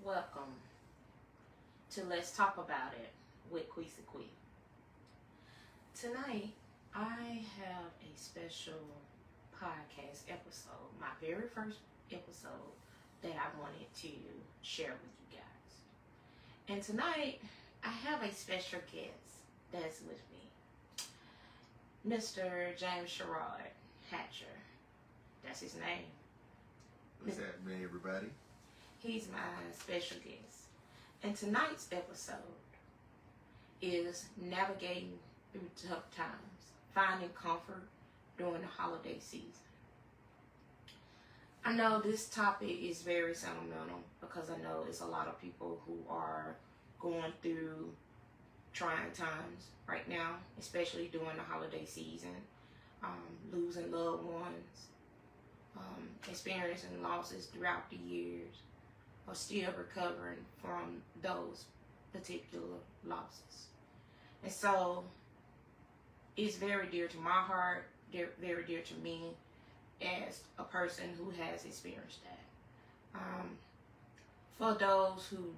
Welcome to Let's Talk About It with Queesa Quee. Tonight, I have a special podcast episode, my very first episode that I wanted to share with you guys. And tonight, I have a special guest that's with me, Mr. James Sherrod Hatcher. That's his name. What's happening, everybody? He's my special guest. And tonight's episode is navigating through tough times, finding comfort during the holiday season. I know this topic is very sentimental because I know it's a lot of people who are going through trying times right now, especially during the holiday season, losing loved ones, experiencing losses throughout the years, or still recovering from those particular losses. And so it's very dear to my heart, very dear to me as a person who has experienced that. For those who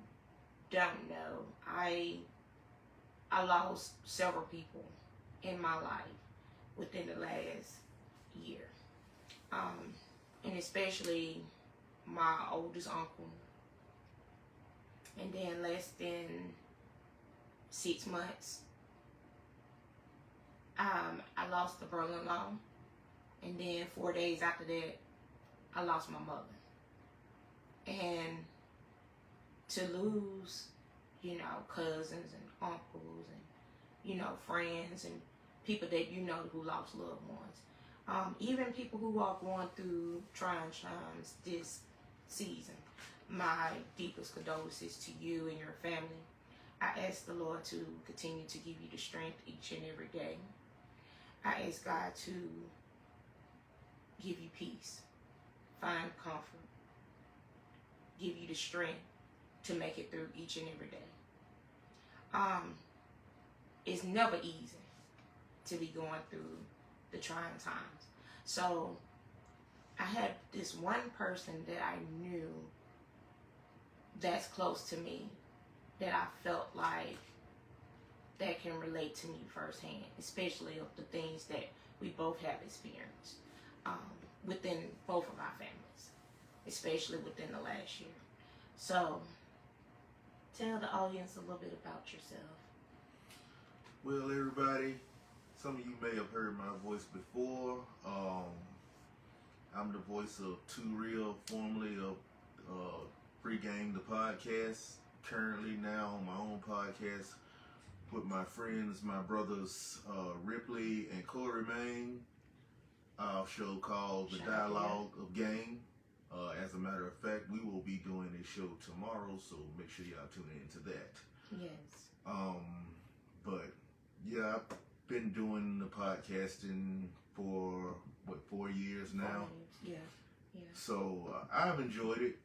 don't know, I lost several people in my life within the last year. And especially my oldest uncle. And then less than 6 months, I lost the brother-in-law. And then 4 days after that, I lost my mother. And to lose, cousins and uncles and, friends and people that who lost loved ones. Even people who are going through trying times this season. My deepest condolences to you and your family. I ask the Lord to continue to give you the strength each and every day. I ask God to give you peace, find comfort, give you the strength to make it through each and every day. It's never easy to be going through the trying times. So I had this one person that I knew that's close to me that I felt like that can relate to me firsthand, especially of the things that we both have experienced within both of our families, especially within the last year. So tell the audience a little bit about yourself. Well, everybody, some of you may have heard my voice before. I'm the voice of Too Real, formerly of Pregame the podcast. Currently now on my own podcast with my friends, my brothers Ripley and Corey Main. Our show called The Dialogue of Game. As a matter of fact, we will be doing a show tomorrow, so make sure y'all tune in to that. Yes. But yeah, I've been doing the podcasting for 4 years now. 4 years. Yeah. So I've enjoyed it.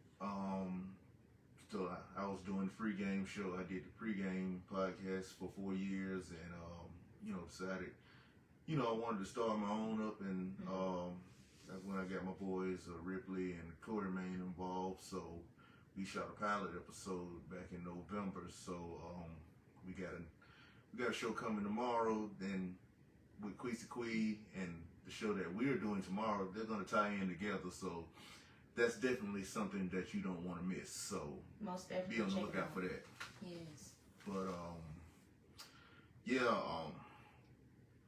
So I was doing the pregame show. I did the pregame podcast for 4 years, and decided, I wanted to start my own up, and that's when I got my boys Ripley and Corey Main involved. So we shot a pilot episode back in November. So we got a show coming tomorrow. Then with Queesa Quee and the show that we're doing tomorrow, they're gonna tie in together. So that's definitely something that you don't want to miss. So Most definitely be on the lookout for that. Yes. But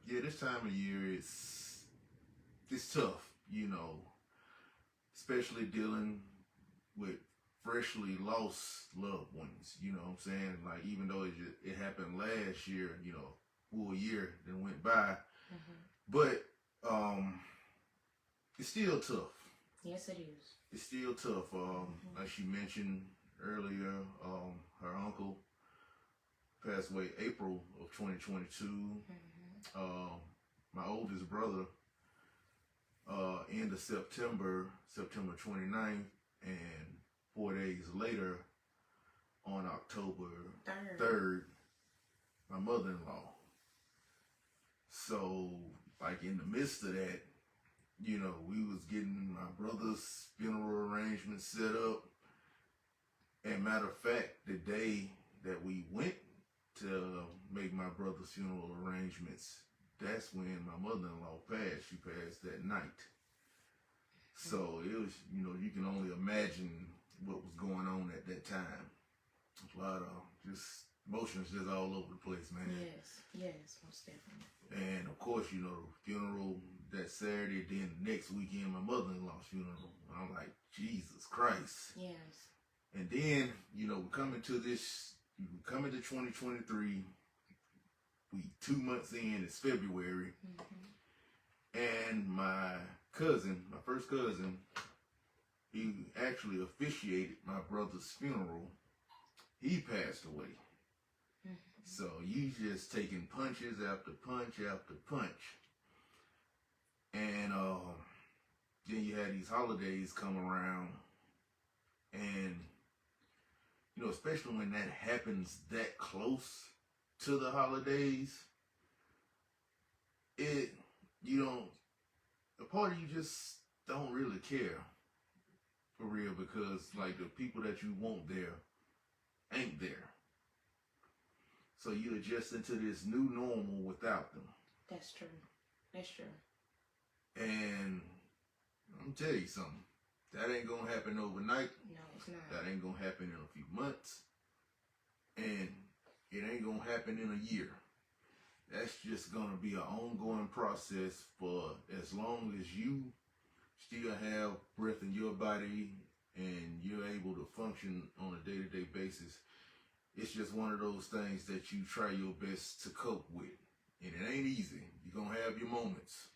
this time of year it's tough, especially dealing with freshly lost loved ones. You know what I'm saying? Like, even though it happened last year, full year that went by, but it's still tough. Yes, it is. It's still tough. Like she mentioned earlier, her uncle passed away April of 2022. My oldest brother, end of September 29th, and 4 days later, on October 3rd, my mother-in-law. So, like, in the midst of that, we was getting my brother's funeral arrangements set up, and And matter of fact, the day that we went to make my brother's funeral arrangements, that's when my mother-in-law passed. She passed that night. So it was, you can only imagine what was going on at that time. A lot of just emotions just all over the place, man. Yes, most definitely. And of course, funeral that Saturday, then the next weekend, my mother-in-law's funeral. I'm like, Jesus Christ. Yes. And then, we're coming to 2023. We 2 months in, it's February. And my first cousin, he actually officiated my brother's funeral. He passed away. So you just taking punches after punch after punch. And then you had these holidays come around. And, especially when that happens that close to the holidays, a part of you just don't really care for real, because like the people that you want there ain't there. So you adjust into this new normal without them. That's true. And I'm tell you something, that ain't gonna happen overnight. No, it's not. That ain't gonna happen in a few months. And it ain't gonna happen in a year. That's just gonna be an ongoing process for as long as you still have breath in your body and you're able to function on a day-to-day basis. It's just one of those things that you try your best to cope with. And it ain't easy. You're gonna have your moments.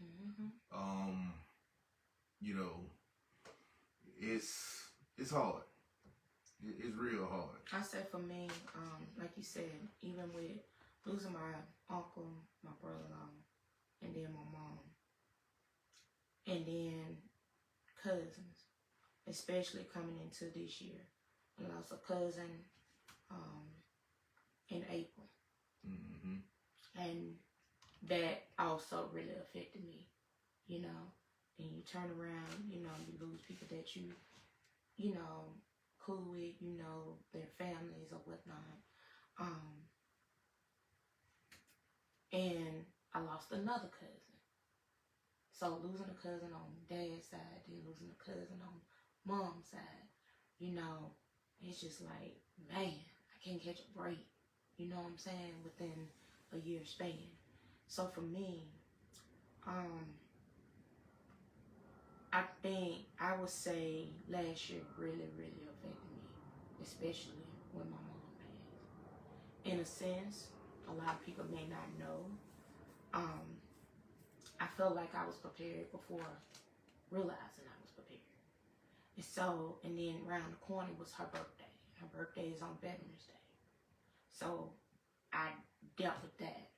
It's hard. It's real hard. I said for me, like you said, even with losing my uncle, my brother-in-law, and then my mom, and then cousins, especially coming into this year. I lost a cousin in April. And that also really affected me, And you turn around, you lose people that you cool with, their families or whatnot. And I lost another cousin. So losing a cousin on dad's side, then losing a cousin on mom's side, it's just like, man, I can't catch a break. You know what I'm saying? Within a year span. So for me, I think I would say last year really, really affected me, especially when my mom passed. In a sense, a lot of people may not know. I felt like I was prepared before realizing I was prepared. And then around the corner was her birthday. Her birthday is on Veterans Day. So I dealt with that.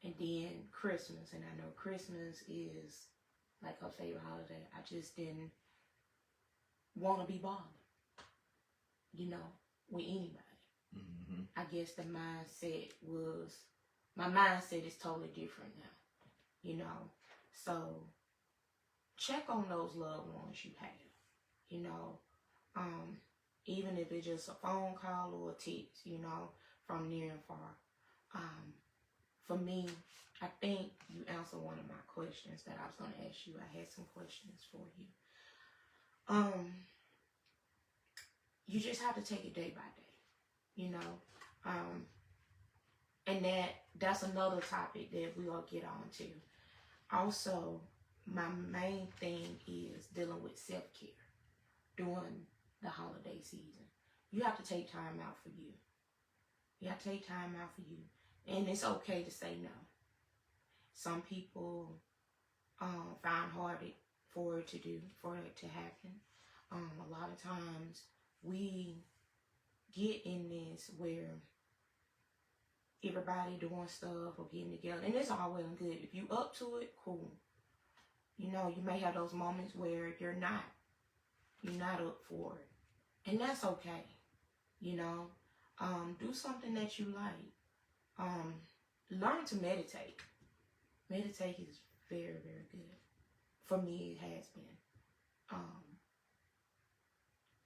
And then Christmas, and I know Christmas is like her favorite holiday. I just didn't want to be bothered, with anybody. I guess my mindset is totally different now, So check on those loved ones you have, even if it's just a phone call or a text, from near and far. For me, I think you answered one of my questions that I was going to ask you. I had some questions for you. You just have to take it day by day, and that's another topic that we'll get on to. Also, my main thing is dealing with self-care during the holiday season. You have to take time out for you. And it's okay to say no. Some people find hard for it to happen. A lot of times we get in this where everybody doing stuff or getting together, and it's all well and good. If you up to it, cool. You may have those moments where you're not up for it, and that's okay. Do something that you like. Learn to meditate. Meditate is very, very good. For me, it has been.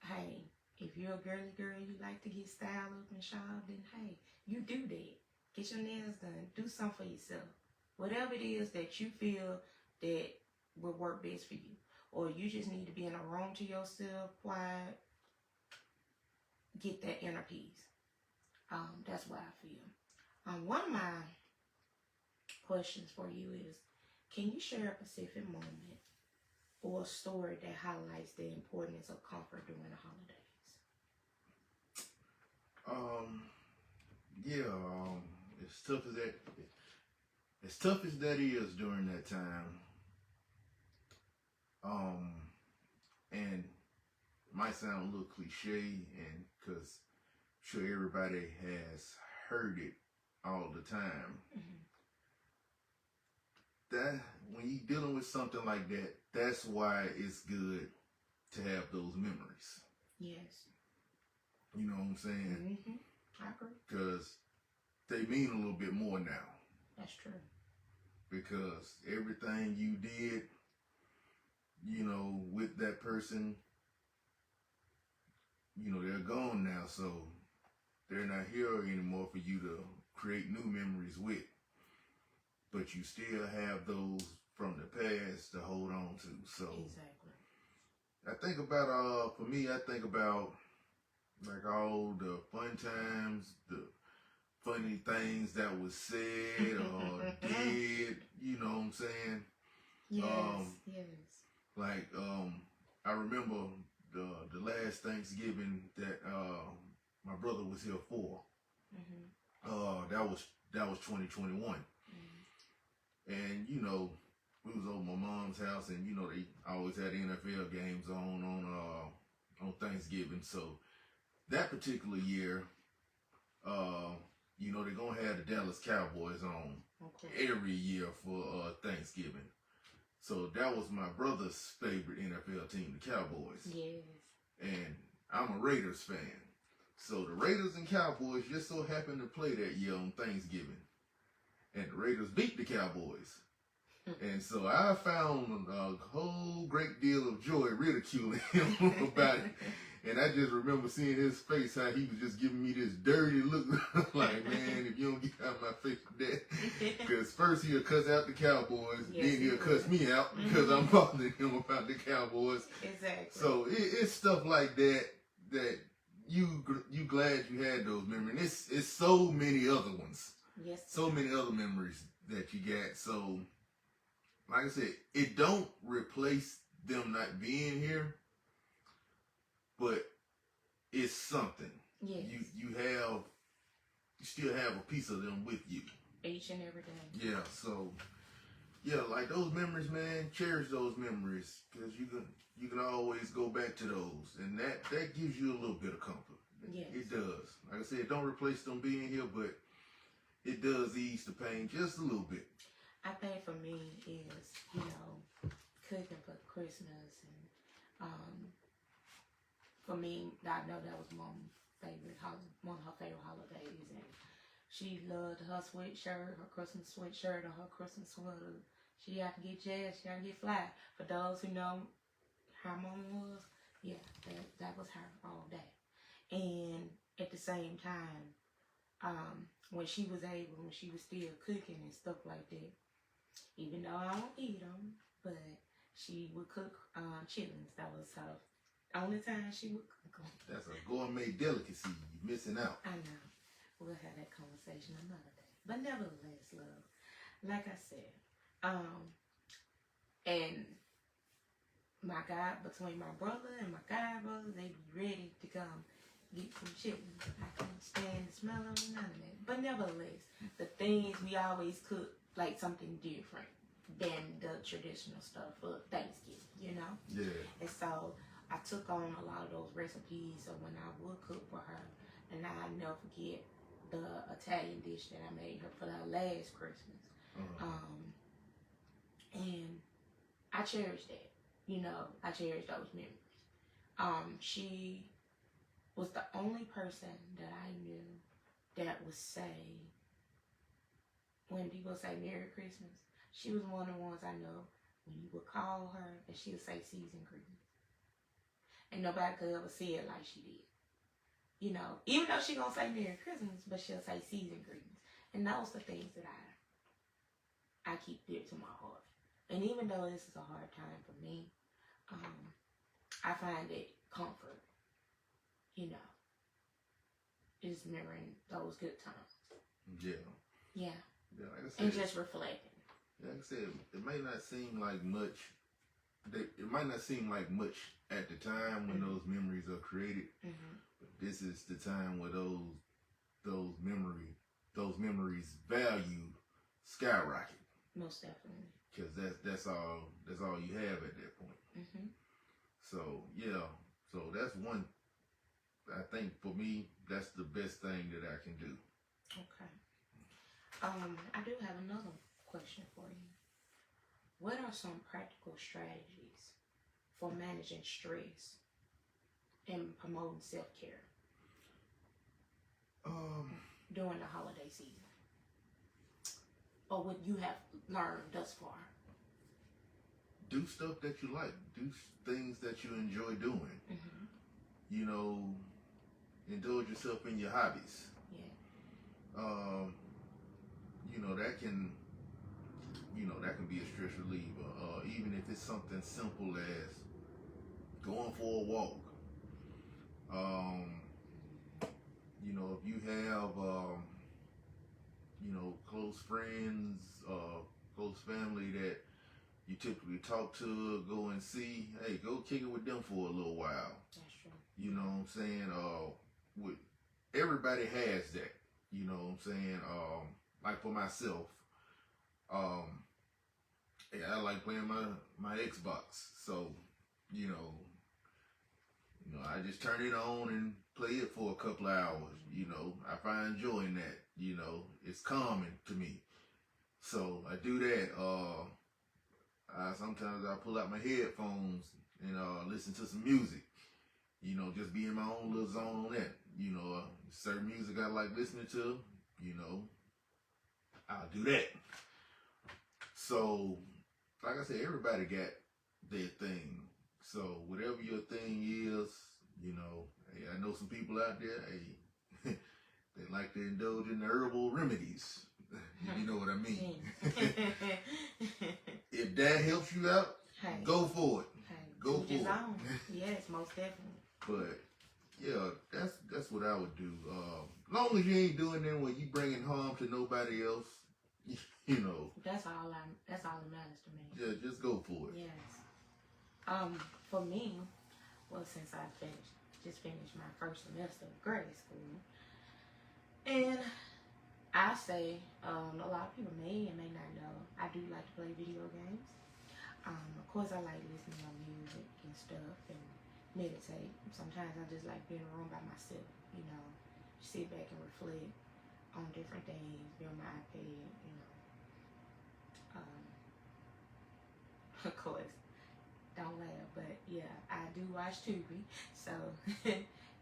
Hey, if you're a girly girl, you like to get styled up and shaved, then hey, you do that. Get your nails done. Do something for yourself. Whatever it is that you feel that will work best for you. Or you just need to be in a room to yourself, quiet, get that inner peace. That's what I feel. One of my questions for you is, can you share a specific moment or a story that highlights the importance of comfort during the holidays? As tough as that is during that time, and it might sound a little cliche, and because I'm sure everybody has heard it all the time. That when you're dealing with something like that, that's why it's good to have those memories. Yes. You know what I'm saying? I agree. Because they mean a little bit more now. That's true. Because everything you did, you know, with that person, you know, they're gone now, so they're not here anymore for you to create new memories with. But you still have those from the past to hold on to. So exactly. I think about for me, I think about like all the fun times, the funny things that was said or did, you know what I'm saying? Yes, yes. Like I remember the last Thanksgiving that my brother was here for. That was 2021. And you know, we was over my mom's house, and you know they always had NFL games on Thanksgiving. So that particular year, you know, they're gonna have the Dallas Cowboys on every year for Thanksgiving. So that was my brother's favorite NFL team, the Cowboys. Yes. And I'm a Raiders fan. So the Raiders and Cowboys just so happened to play that year on Thanksgiving. And the Raiders beat the Cowboys. And so I found a whole great deal of joy ridiculing him about it. And I just remember seeing his face, how he was just giving me this dirty look. Like, man, if you don't get out of my face with that. Because first he'll cuss out the Cowboys, then he'll cuss me out because I'm bothering him about the Cowboys. Exactly. So it's stuff like that you glad you had those memories. It's so many other ones. Yes. So many other memories that you got. So, like I said, it don't replace them not being here, but it's something. Yes. You still have a piece of them with you. Each and every day. Yeah, so yeah, like those memories, man, cherish those memories, because you can always go back to those, and that gives you a little bit of comfort. Yes. It does. Like I said, it don't replace them being here, but it does ease the pain just a little bit. I think for me is, you know, cooking for Christmas, and for me, I know that was one of her favorite holidays, and she loved her sweatshirt, her Christmas sweatshirt, or her Christmas sweater. She had to get jazzed, she had to get fly. For those who know how Mom was, yeah, that was her all day. And at the same time, when she was still cooking and stuff like that, even though I don't eat them, but she would cook chitlins. That was her only time she would cook them. That's a gourmet delicacy. You're missing out. I know. We'll have that conversation another day. But nevertheless, love, like I said, and between my brother and my guy brother, they be ready to come get some chitlins. I can't stand the smell of none of that. But nevertheless, the things we always cook like something different than the traditional stuff for Thanksgiving, you know? Yeah. And so I took on a lot of those recipes, so when I would cook for her, and I'll never forget the Italian dish that I made her for her last Christmas. And I cherish that. You know, I cherish those memories. She was the only person that I knew that would say, when people say Merry Christmas, she was one of the ones I know when you would call her and she would say season greetings. And nobody could ever say it like she did. You know, even though she gonna say Merry Christmas, but she'll say season greetings. And those are the things that I keep dear to my heart. And even though this is a hard time for me, I find it comfort, you know, just remembering those good times. Yeah. Yeah. Yeah, like I said, And just reflecting. Like I said, it may not seem like much. It might not seem like much at the time when those memories are created. But this is the time where those memories value skyrocket. Most definitely. Because that's all you have at that point. So yeah, so that's one. I think for me, that's the best thing that I can do. Okay. I do have another question for you. What are some practical strategies for managing stress and promoting self-care during the holiday season? Or what you have learned thus far? Do stuff that you like. Do things that you enjoy doing. You know, indulge yourself in your hobbies. Yeah. You know, that can be a stress reliever. Even if it's something simple as going for a walk. You know, if you have close friends, close family that you typically talk to, go and see, hey, go kick it with them for a little while. That's true. You know what I'm saying? Everybody has that. You know what I'm saying? Like for myself, I like playing my Xbox. So, you know, I just turn it on and play it for a couple of hours. You know, I find joy in that. You know, it's calming to me. So I do that. Sometimes I pull out my headphones and listen to some music. You know, just be in my own little zone on that. You know, certain music I like listening to, you know, I'll do that. So, like I said, everybody got their thing. So, whatever your thing is, you know, hey, I know some people out there, hey, they like to indulge in the herbal remedies. You know what I mean? If that helps you out, go for it. Go for it. Yes, most definitely. But yeah, that's what I would do. Long as you ain't doing that when you bringing harm to nobody else, you know. That's all that matters to me. Yeah, just go for it. Yes. For me, well, since I just finished my first semester of grade school, and I say a lot of people may and may not know I do like to play video games. Of course, I like listening to music and stuff and meditate. Sometimes I just like being in a room by myself, you know, sit back and reflect on different things, be on my iPad, you know. Of course, don't laugh, but yeah, I do watch Tubi, so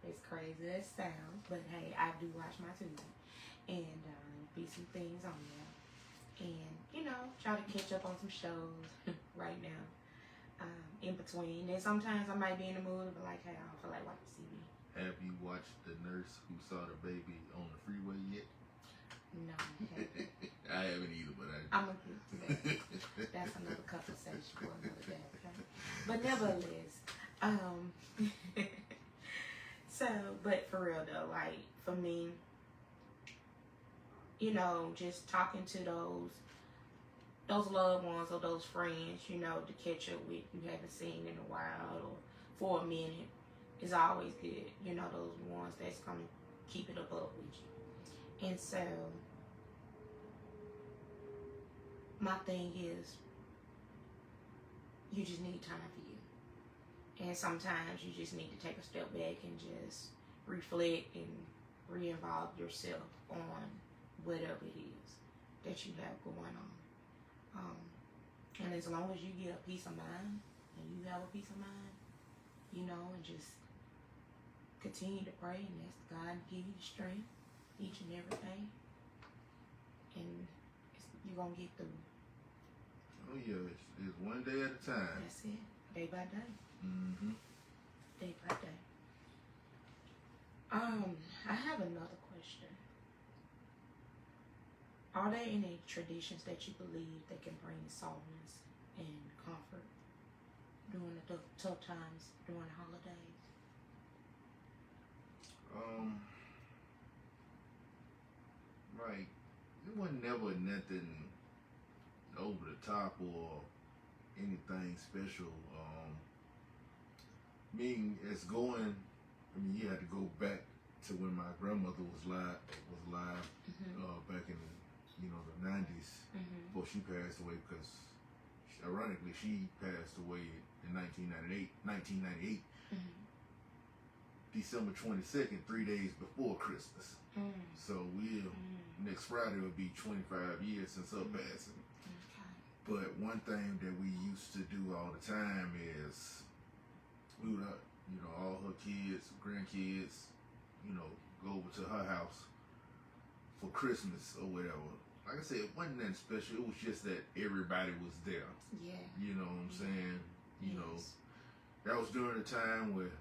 it's crazy as it sounds, but hey, I do watch my Tubi, and be some things on there, and you know, try to catch up on some shows right now. In between, and sometimes I might be in the mood, but like, hey, I don't feel like watching TV. Have you watched The Nurse Who Saw the Baby on the Freeway yet? No, I haven't. I haven't either, but I'm gonna get to that. That's another conversation for another day, okay? But nevertheless, so, but for real though, like for me, you know, just talking to those loved ones or those friends, you know, to catch up with you haven't seen in a while or for a minute is always good. You know, those ones that's gonna keep it up with you. And so my thing is you just need time for you. And sometimes you just need to take a step back and just reflect and re-involve yourself on whatever it is that you have going on. And as long as you get a peace of mind and you have a peace of mind, you know, and just continue to pray and ask God to give you the strength each and every day, and you're going to get through. Oh yeah, it's one day at a time. That's it. Day by day. Mm-hmm. Day by day. have another question. Are there any traditions that you believe that can bring softness and comfort during the tough times during the holidays? Like it wasn't never nothing over the top or anything special. It's going. I mean, you had to go back to when my grandmother was live back in the 90s before she passed away because ironically she passed away in 1998 December 22nd, 3 days before Christmas. So next Friday will be 25 years since her passing. Okay. But one thing that we used to do all the time is we would, all her kids, grandkids, go over to her house for Christmas or whatever. Like I said, it wasn't that special. It was just that everybody was there. Yeah. You know what I'm saying? Yes. That was during the time where,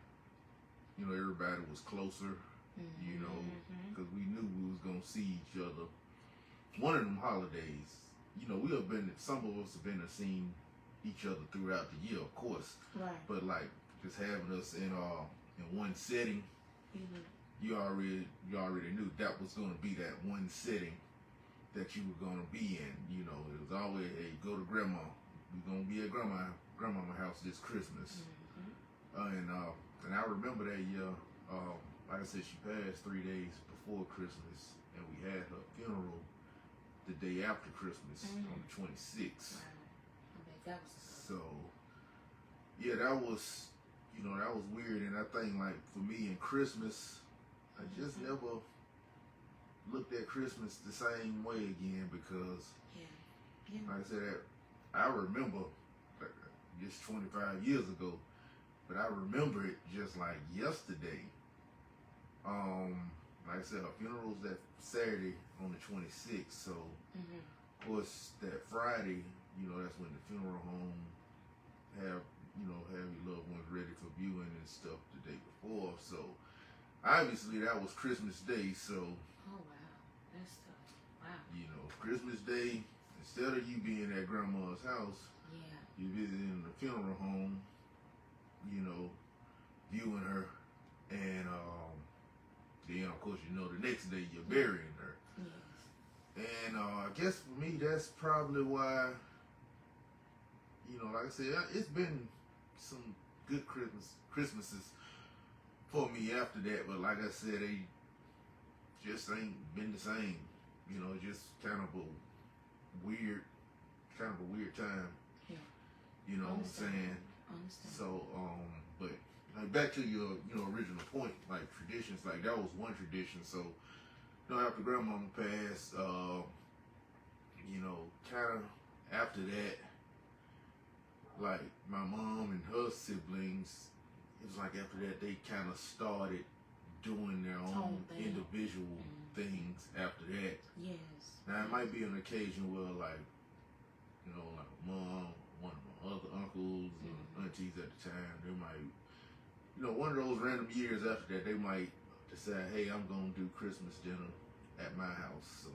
everybody was closer, because we knew we was going to see each other. One of them holidays, some of us have been and seen each other throughout the year, of course. Right. But like just having us in one setting, you already knew that was going to be that one setting that you were going to be in. It was always, hey, go to grandma. We're going to be at grandmama's house this Christmas. And I remember that year, like I said, she passed 3 days before Christmas, and we had her funeral the day after Christmas on the 26th. Wow. So, yeah, that was weird. And I think, like, for me in Christmas, I just never looked at Christmas the same way again because, like I said, I remember just 25 years ago, but I remember it just like yesterday. Like I said, her funeral was that Saturday on the 26th, so of course that Friday, that's when the funeral home have your loved ones ready for viewing and stuff the day before. So obviously that was Christmas Day, so oh wow, that's tough. Wow. Christmas Day, instead of you being at grandma's house, you're visiting the funeral home, viewing her, and then of course the next day you're burying her. Yes. And I guess for me that's probably why, like I said, it's been some good Christmases for me after that, but like I said, they just ain't been the same. Just kind of a weird time. Yeah. You know what I'm saying? Understand. So, but like back to your, original point, like traditions, like that was one tradition. So, after grandmama passed, kind of after that, like my mom and her siblings, it was like after that they kind of started doing their own individual things after that. Yes. Now it might be an occasion where like mom, one of my other uncles and aunties at the time, they might, one of those random years after that, they might decide, hey, I'm going to do Christmas dinner at my house. So,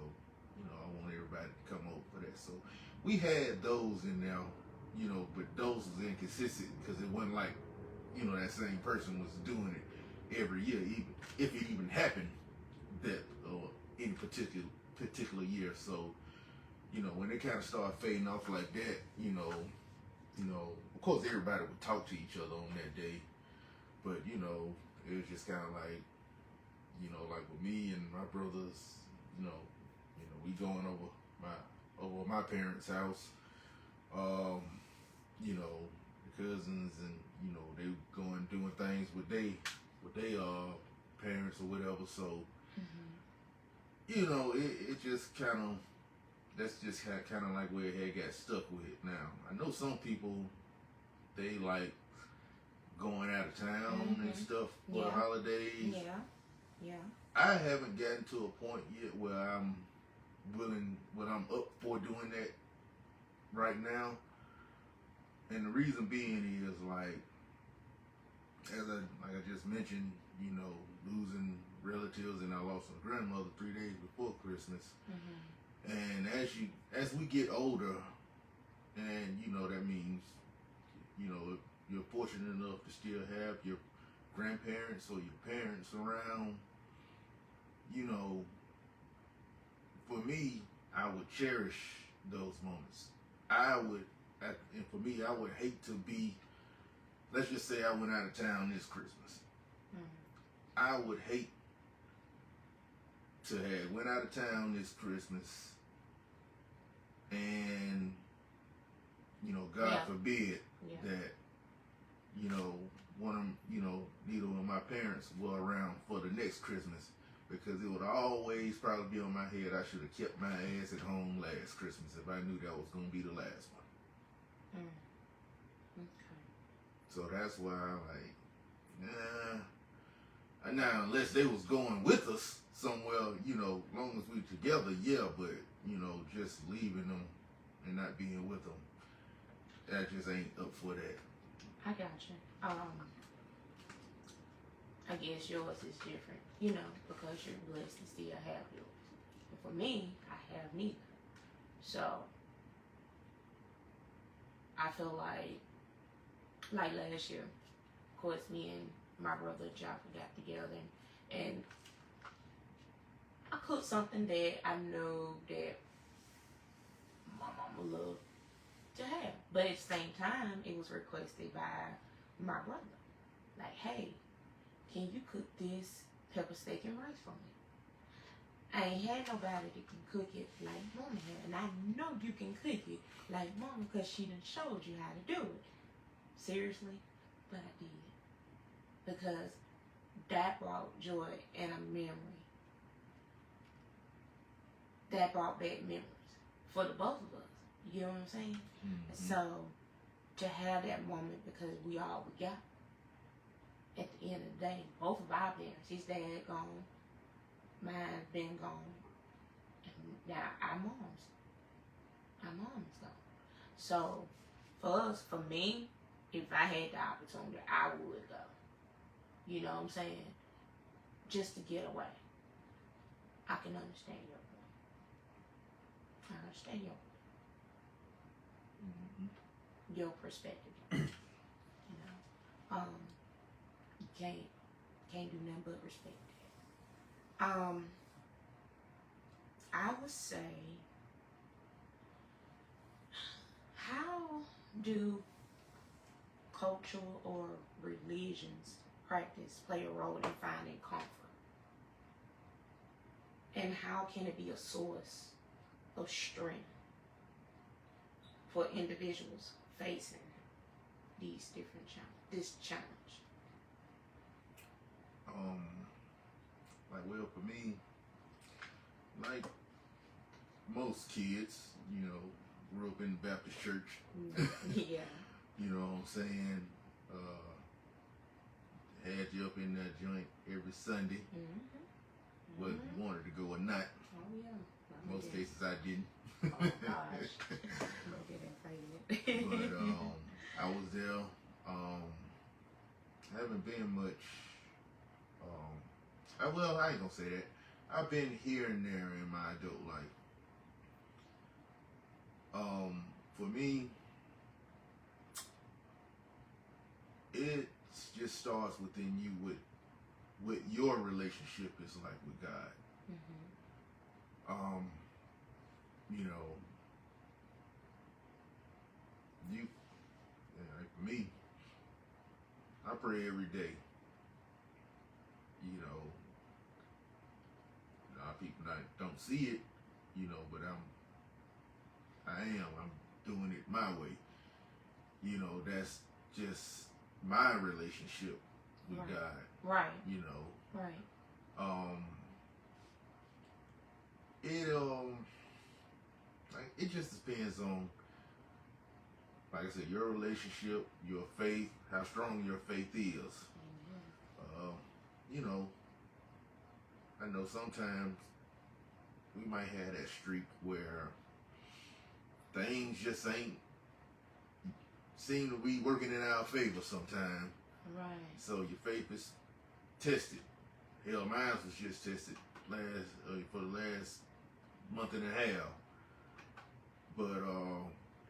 I want everybody to come over for that. So we had those in there, but those was inconsistent because it wasn't like, that same person was doing it every year, even if it even happened that any particular year. So, when they kind of start fading off like that, of course everybody would talk to each other on that day, but it was just kind of like, like with me and my brothers, we going over my parents' house, the cousins, and they going doing things with they parents or whatever. So it just kind of, that's just kind of like where it had got stuck with it. Now I know some people, they like going out of town and stuff for the holidays. Yeah. I haven't gotten to a point yet where I'm up for doing that right now. And the reason being is like, like I just mentioned, you know, losing relatives, and I lost a grandmother 3 days before Christmas. Mm-hmm. And as we get older, and you know that means, you know, if you're fortunate enough to still have your grandparents or your parents around, you know, for me, I would cherish those moments. And for me, I would hate to be, let's just say I went out of town this Christmas. Mm-hmm. I would hate to have went out of town this Christmas and, you know, God forbid that, you know, neither one of my parents were around for the next Christmas, because it would always probably be on my head. I should have kept my ass at home last Christmas if I knew that was going to be the last one. Okay. So that's why I'm like, nah. Now, unless they was going with us somewhere, you know, long as we together, yeah, but, you know, just leaving them and not being with them, that just ain't up for that. I got you. I guess yours is different, you know, because you're blessed to still have yours. And for me, I have neither. So I feel like last year, of course, me and my brother Jaffa got together, and I cooked something that I know that my mama loved to have. But at the same time, it was requested by my brother. Like, hey, can you cook this pepper steak and rice for me? I ain't had nobody that can cook it like Mama had. And I know you can cook it like Mama, because she done showed you how to do it. Seriously? But I did. Because that brought joy and a memory. That brought back memories for the both of us. You know what I'm saying? Mm-hmm. So, to have that moment, because we all we got. At the end of the day, both of our parents, his dad gone, mine been gone, and now our mom's gone. So, for us, for me, if I had the opportunity, I would go. You know what I'm saying? Just to get away. I can understand your point. I understand your perspective. You know, you can't do nothing but respect that. I would say, how do cultural or religions practice play a role in finding comfort? And how can it be a source of strength for individuals facing these different this challenge? Like, well, for me, like most kids, you know, grew up in the Baptist church. Yeah. You know what I'm saying? Had you up in that joint every Sunday, whether you wanted to go or not. Oh, yeah. Most cases I didn't. Oh, gosh. But I was there. Haven't been much. Well, I ain't gonna say that. I've been here and there in my adult life. For me, it just starts within you with what your relationship is like with God. You know, like for me, I pray every day. You know, a lot of people don't see it, you know, but I'm doing it my way. You know, that's just my relationship with God. Right. You know. Right. It just depends on, like I said, your relationship, your faith, how strong your faith is. You know, I know sometimes we might have that streak where things just ain't seem to be working in our favor sometimes. Right. So your faith is tested. Hell, mine was just tested for the last month and a half. But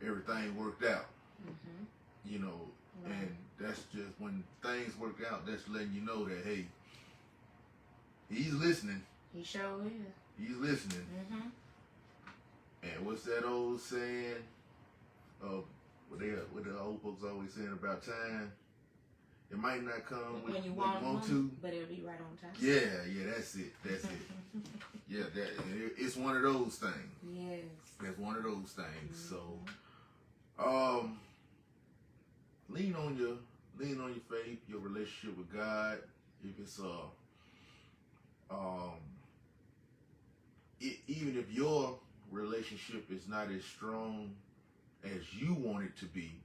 everything worked out. Mm-hmm. You know, Right. and that's just when things work out. That's letting you know that hey, he's listening. He sure is. He's listening. Mm-hmm. And what's that old saying? What the old folks always saying about time? It might not come When you want want to, but it'll be right on time. Yeah, that's it. Yeah, it's one of those things. Yes. That's one of those things. Mm-hmm. So, lean on your faith, your relationship with God. If it's even if your relationship is not as strong as you want it to be,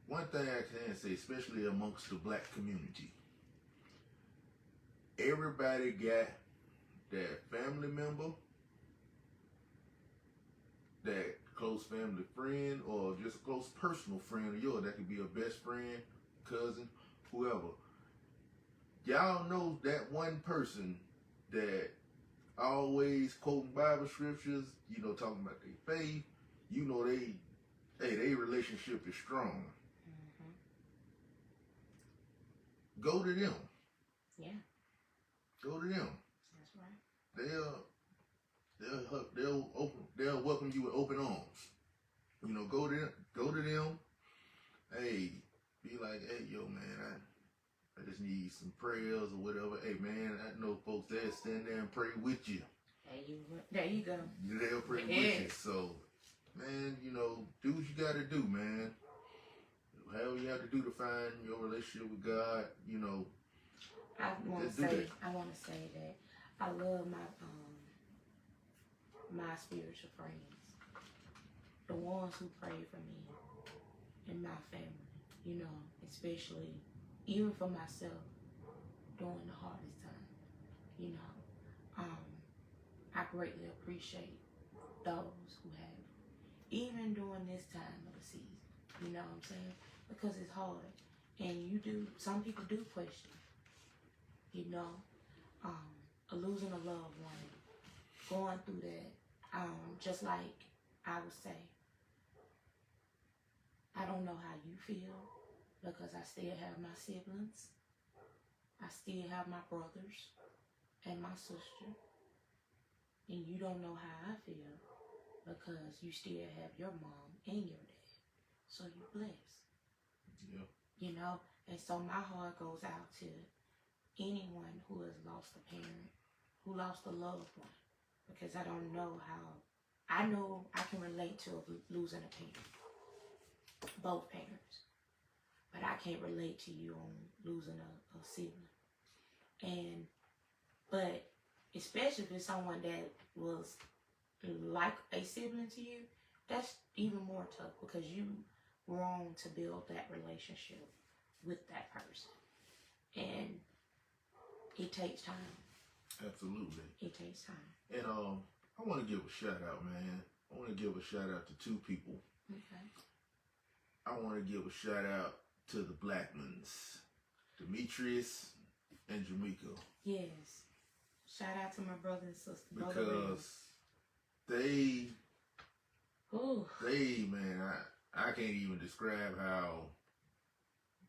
one thing I can say, especially amongst the black community, everybody got that family member, that close family friend, or just a close personal friend of yours. That could be a best friend, cousin, whoever. Y'all know that one person that always quoting Bible scriptures, you know, talking about their faith, you know, their relationship is strong. Mm-hmm. Go to them. Yeah. Go to them. That's right. They'll welcome you with open arms. You know, go to them. Hey, be like, hey, yo, man, I just need some prayers or whatever. Hey, man, I know folks that stand there and pray with you. There you go. They'll pray with you. So, man, you know, do what you got to do, man. However you have to do to find your relationship with God, you know. I want to say that I love my spiritual friends, the ones who pray for me and my family. You know, especially even for myself during the hardest time. You know, I greatly appreciate those who have, even during this time of the season. You know what I'm saying? Because it's hard, and some people do question. You know, losing a loved one, going through that, just like I would say, I don't know how you feel because I still have my siblings, I still have my brothers and my sister, and you don't know how I feel because you still have your mom and your dad, so you're blessed. Yeah. You know, and so my heart goes out to anyone who has lost a parent, who lost a loved one, because I don't know how. I know I can relate to losing a parent, both parents, but I can't relate to you on losing a sibling. But especially if it's someone that was like a sibling to you, that's even more tough because you grown to build that relationship with that person, and it takes time. Absolutely. It takes time. And I want to give a shout out, man. I want to give a shout out to two people. Okay. I want to give a shout out to the Blackmans, Demetrius and Jamaica. Yes. Shout out to my brother and sister. Because man, I can't even describe how,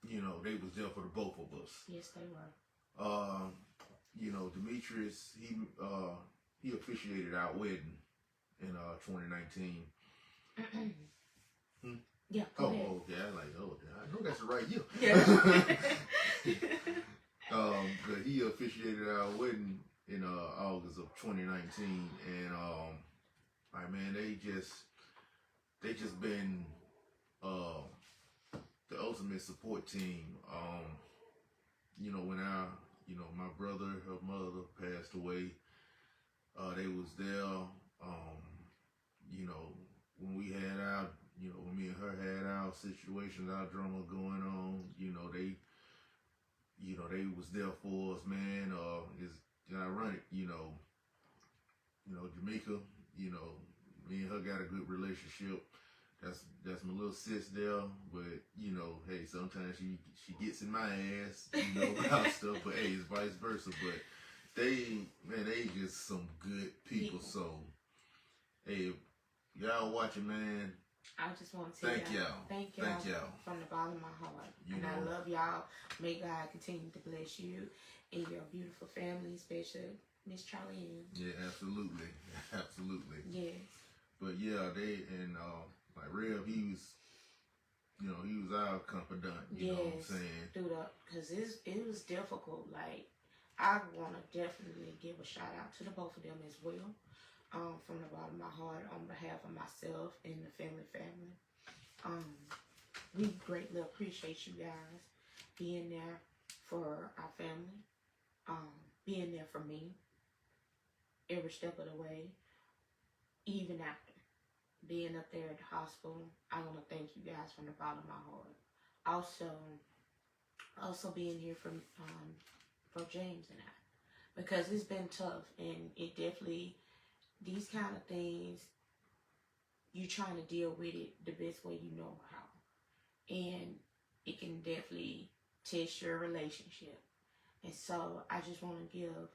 you know, they was there for the both of us. Yes, they were. You know, Demetrius, he officiated our wedding in 2019. Yeah. Go ahead. Okay. I know that's the right year. Yeah. But he officiated our wedding in August of 2019, and man, they just been the ultimate support team. You know, when my brother, her mother passed away, they was there. You know, when we had when me and her had our situations, our drama going on, they was there for us, man. It's ironic, Jamaica, me and her got a good relationship. that's my little sis there, but you know, hey, sometimes she gets in my ass, you know, about stuff, but hey, it's vice versa. But they just some good people. So hey, y'all watching, man. I just want to tell y'all, thank y'all from the bottom of my heart. I love y'all. May God continue to bless you and your beautiful family, especially Miss Charlie. Yeah, absolutely. Yes. But yeah, they and like Rev, he was our confidant. You know what I'm saying? Because it was difficult. Like, I want to definitely give a shout out to the both of them as well. From the bottom of my heart, on behalf of myself and the family. We greatly appreciate you guys being there for our family, being there for me every step of the way, even after being up there at the hospital. I want to thank you guys from the bottom of my heart. Also being here for James and I, because it's been tough, and it definitely, these kind of things, you trying to deal with it the best way you know how, and it can definitely test your relationship. And so I just want to give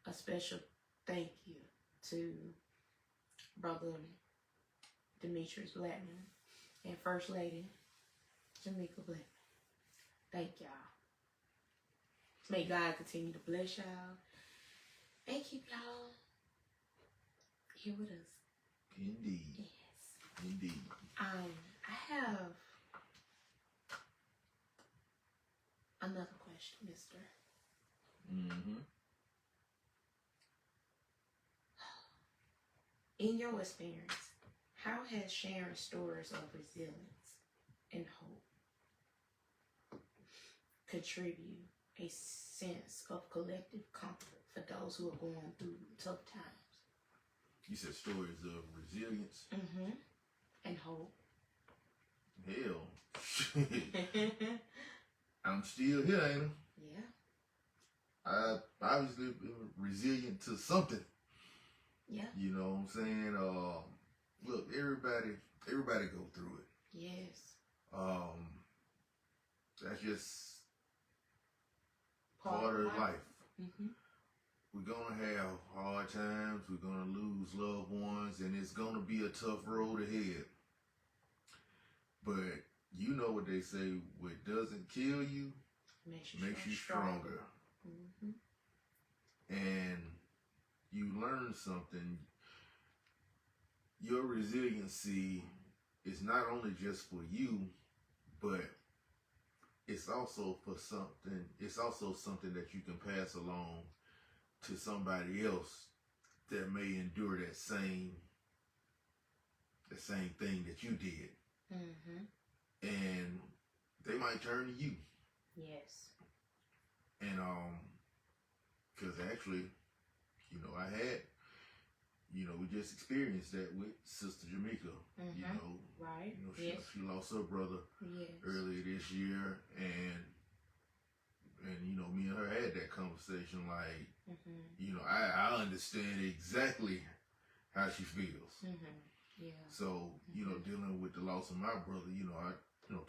a special thank you to Brother Demetrius Blackman and First Lady Jamaica Blackman. Thank y'all. May God continue to bless y'all and keep y'all here with us. Indeed. Yes. Indeed. I have another question, mister. Mm-hmm. In your experience, how has sharing stories of resilience and hope contribute a sense of collective comfort for those who are going through tough times? You said stories of resilience? Mm-hmm. And hope. Hell. I'm still here, ain't I? Yeah. I obviously been resilient to something. Yeah. You know what I'm saying? Look, everybody go through it. Yes. That's just part of life. Mm-hmm. We're gonna have hard times. We're gonna lose loved ones, and it's gonna be a tough road ahead. But you know what they say: what doesn't kill you makes you stronger. Mm-hmm. And you learn something. Your resiliency is not only just for you, but it's also for something. It's also something that you can pass along to somebody else that may endure that same thing that you did. Mm-hmm. And they might turn to you. Yes. And because actually, you know, we just experienced that with Sister Jamaica. Mm-hmm. You know, right. You know, yes. she lost her brother earlier this year, and you know, me and her had that conversation. Like, mm-hmm. you know, I understand exactly how she feels. Mm-hmm. Yeah. So, you know, dealing with the loss of my brother, you know, I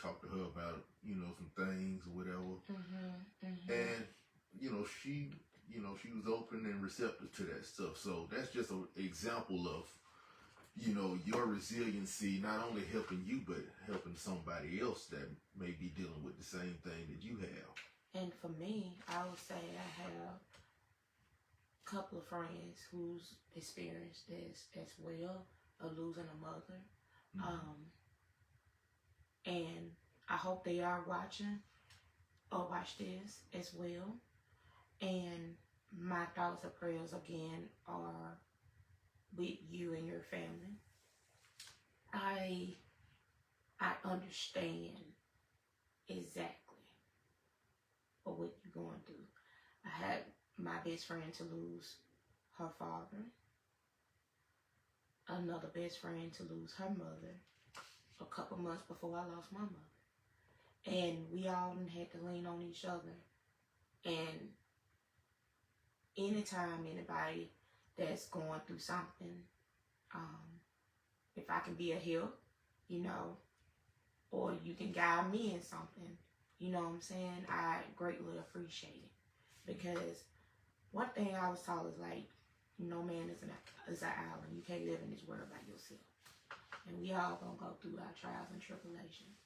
talked to her about, you know, some things or whatever. Mm-hmm. Mm-hmm. And, you know, she was open and receptive to that stuff. So that's just an example of, you know, your resiliency not only helping you, but helping somebody else that may be dealing with the same thing that you have. And for me, I would say I have a couple of friends who's experienced this as well, of losing a mother. Mm-hmm. And I hope they are watching or watch this as well. And my thoughts and prayers again are with you and your family. I understand exactly what you're going through. I had my best friend to lose her father, another best friend to lose her mother a couple months before I lost my mother. And we all had to lean on each other. And anytime anybody that's going through something, if I can be a help, you know, or you can guide me in something, you know what I'm saying? I greatly appreciate it. Because one thing I was taught is like, no man is an island. You can't live in this world by yourself. And we all gonna go through our trials and tribulations.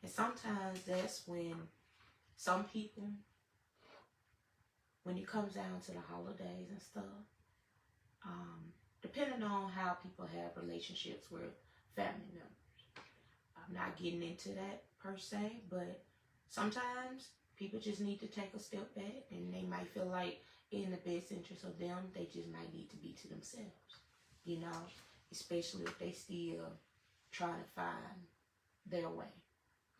And sometimes that's when some people, when it comes down to the holidays and stuff, depending on how people have relationships with family members. I'm not getting into that per se, but sometimes people just need to take a step back, and they might feel like in the best interest of them, they just might need to be to themselves, you know, especially if they still trying to find their way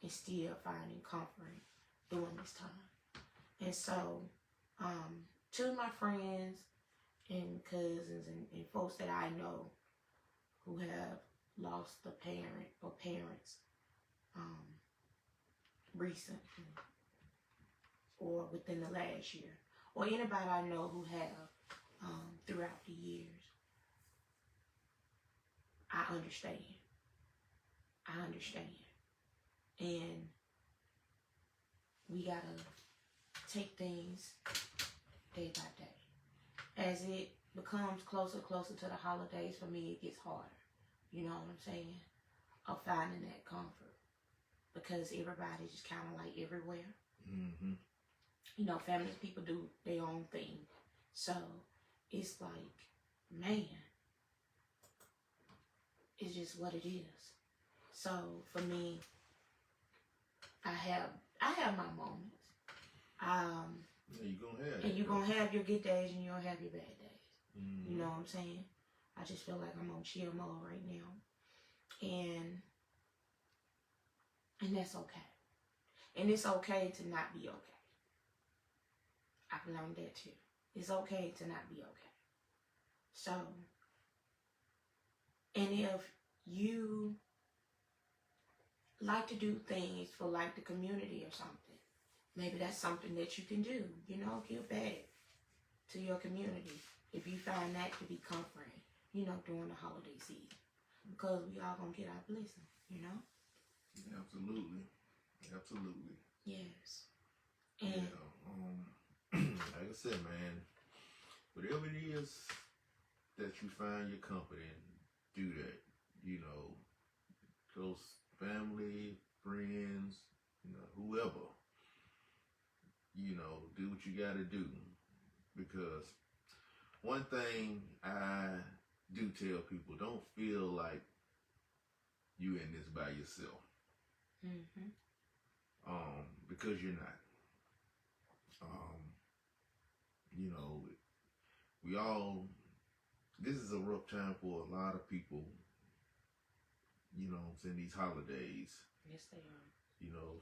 and still finding comfort during this time. And so, to my friends and cousins and folks that I know who have lost a parent or parents recently or within the last year, or anybody I know who have throughout the years, I understand. I understand. And we gotta take things day by day. As it becomes closer to the holidays, for me, it gets harder. You know what I'm saying? Of finding that comfort. Because everybody's just kind of like everywhere. Mm-hmm. You know, families, people do their own thing. So, it's like, man, it's just what it is. So, for me, I have my moments. Yeah, you're gonna have and you're going to have your good days and you're going to have your bad days. Mm-hmm. You know what I'm saying? I just feel like I'm on chill mode right now. And that's okay. And it's okay to not be okay. I've learned that too. It's okay to not be okay. So, and if you like to do things for like the community or something, maybe that's something that you can do. You know, give back to your community if you find that to be comforting, you know, during the holiday season. Because we all gonna get our blessing, you know? Absolutely. Absolutely. Yes. And yeah, like I said, man, whatever it is that you find your comfort in, do that. You know, close family, friends, you know, whoever. You know, do what you gotta do. Because one thing I do tell people, don't feel like you in this by yourself. mm-hmm. Because you're not. You know, we all, this is a rough time for a lot of people, you know, in these holidays. Yes, they are. You know,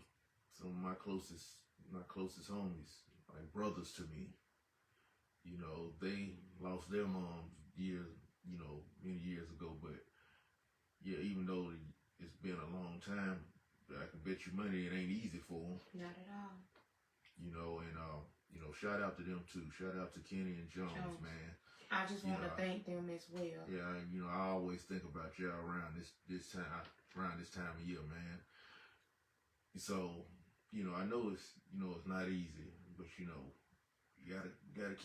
some of my closest homies, like brothers to me, you know, they lost their moms many years ago, but yeah, even though it's been a long time, I can bet you money it ain't easy for them. Not at all. You know, and shout out to them too. Shout out to Kenny and Jones. Man. I just want to thank them as well. Yeah, you know, I always think about y'all around this time of year, man. So, you know, I know it's not easy, but you know, you gotta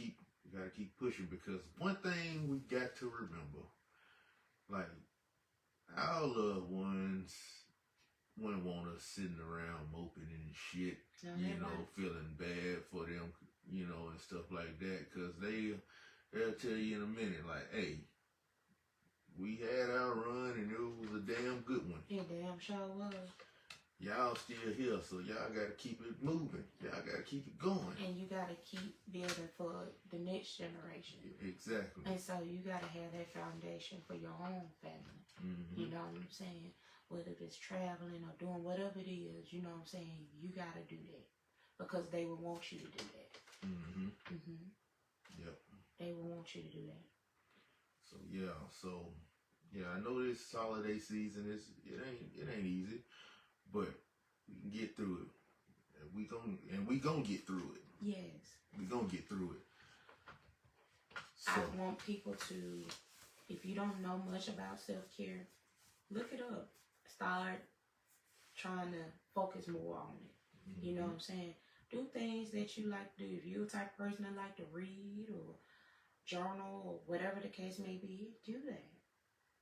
keep pushing, because one thing we got to remember, like, our loved ones wouldn't want us sitting around moping and shit, feeling bad for them, you know, and stuff like that, because they'll tell you in a minute, like, hey, we had our run and it was a damn good one. It damn sure was. Y'all still here, so y'all gotta keep it moving. Y'all gotta keep it going. And you gotta keep building for the next generation. Exactly. And so you gotta have that foundation for your own family. Mm-hmm. You know what I'm saying? Whether it's traveling or doing whatever it is, you know what I'm saying? You gotta do that. Because they will want you to do that. Mm-hmm. Mm-hmm. Yep. They will want you to do that. So I know this holiday season it ain't easy, but we can get through it. We gonna get through it. Yes. We gonna get through it. So, I want people to, if you don't know much about self-care, look it up. start trying to focus more on it. You know what I'm saying? Do things that you like to do. If you're the type of person that like to read or journal or whatever the case may be, do that.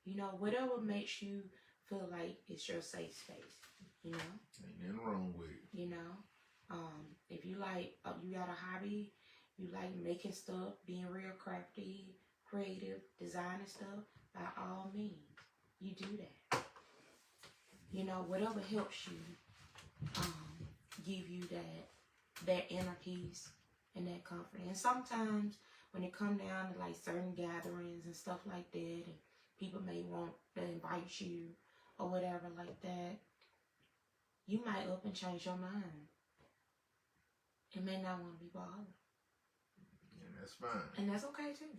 You know, whatever makes you feel like it's your safe space. You know? Ain't nothing wrong with it. You know? If you like, you got a hobby, you like making stuff, being real crafty, creative, designing stuff, by all means, you do that. You know, whatever helps you give you that inner peace and that comfort. And sometimes when it come down to like certain gatherings and stuff like that, and people may want to invite you or whatever like that, you might up and change your mind. It may not want to be bothered. And that's fine. And that's okay too.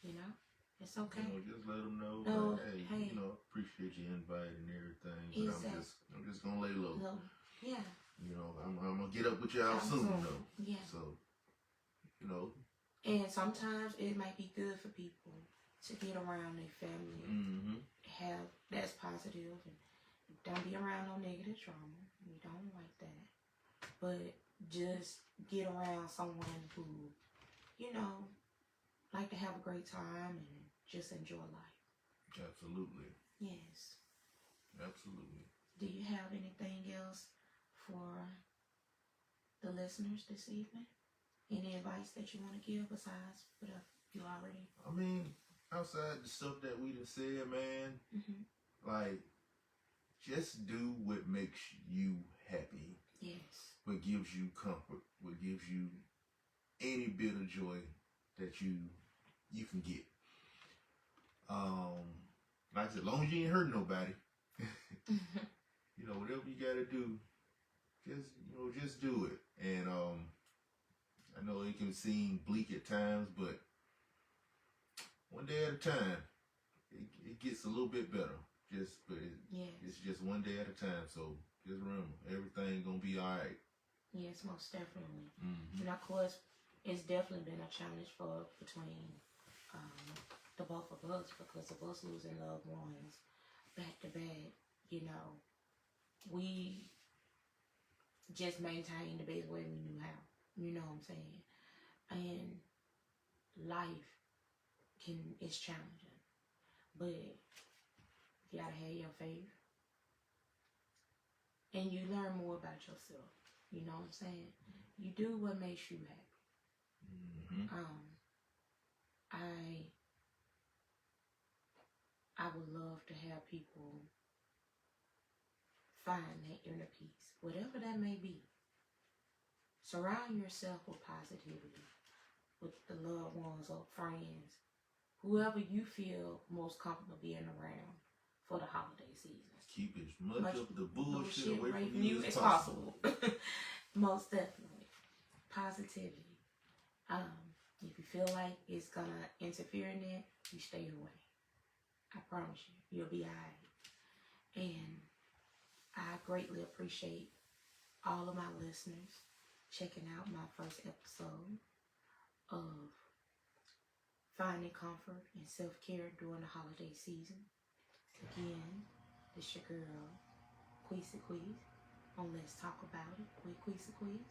You know? It's okay. You know, just let them know, No, that, hey, hey. you know, appreciate your invite and everything. But Exactly. I'm just gonna lay low. No. Yeah. You know, I'm gonna get up with y'all soon though. Yeah. So, you know. And sometimes it might be good for people to get around their family, have that's positive, and don't be around no negative drama. We don't like that. But just get around someone who, you know, like to have a great time and just enjoy life. Absolutely. Yes. Absolutely. Do you have anything else for the listeners this evening? Any advice that you want to give besides what you already? I mean, outside the stuff that we done said, man, like, just do what makes you happy. Yes. What gives you comfort. What gives you any bit of joy that you can get. Like I said, as long as you ain't hurting nobody, you know, whatever you gotta do, just do it. And I know it can seem bleak at times, but one day at a time, it gets a little bit better. It's just one day at a time. So just remember, everything gonna be all right. Yes, most definitely. And of course, it's definitely been a challenge between the both of us, because of us losing loved ones back to back. You know, we just maintained the best way we knew how. You know what I'm saying? And life is challenging, but you gotta have your faith, and you learn more about yourself. You know what I'm saying? You do what makes you happy. I would love to have people find that inner peace, whatever that may be. Surround yourself with positivity, with the loved ones or friends, whoever you feel most comfortable being around for the holiday season. Keep as much of the bullshit away from you as possible. Most definitely. Positivity. If you feel like it's gonna interfere in that, you stay away. I promise you, you'll be alright. And I greatly appreciate all of my listeners checking out my first episode of Finding Comfort and Self-Care During the Holiday Season. Again, this your girl, Queesa Queez, on Let's Talk About It with Queesa Queez.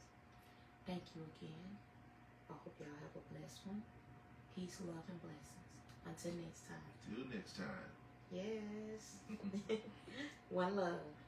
Thank you again. I hope y'all have a blessed one. Peace, love, and blessings. Until next time. Till next time. Yes. One love.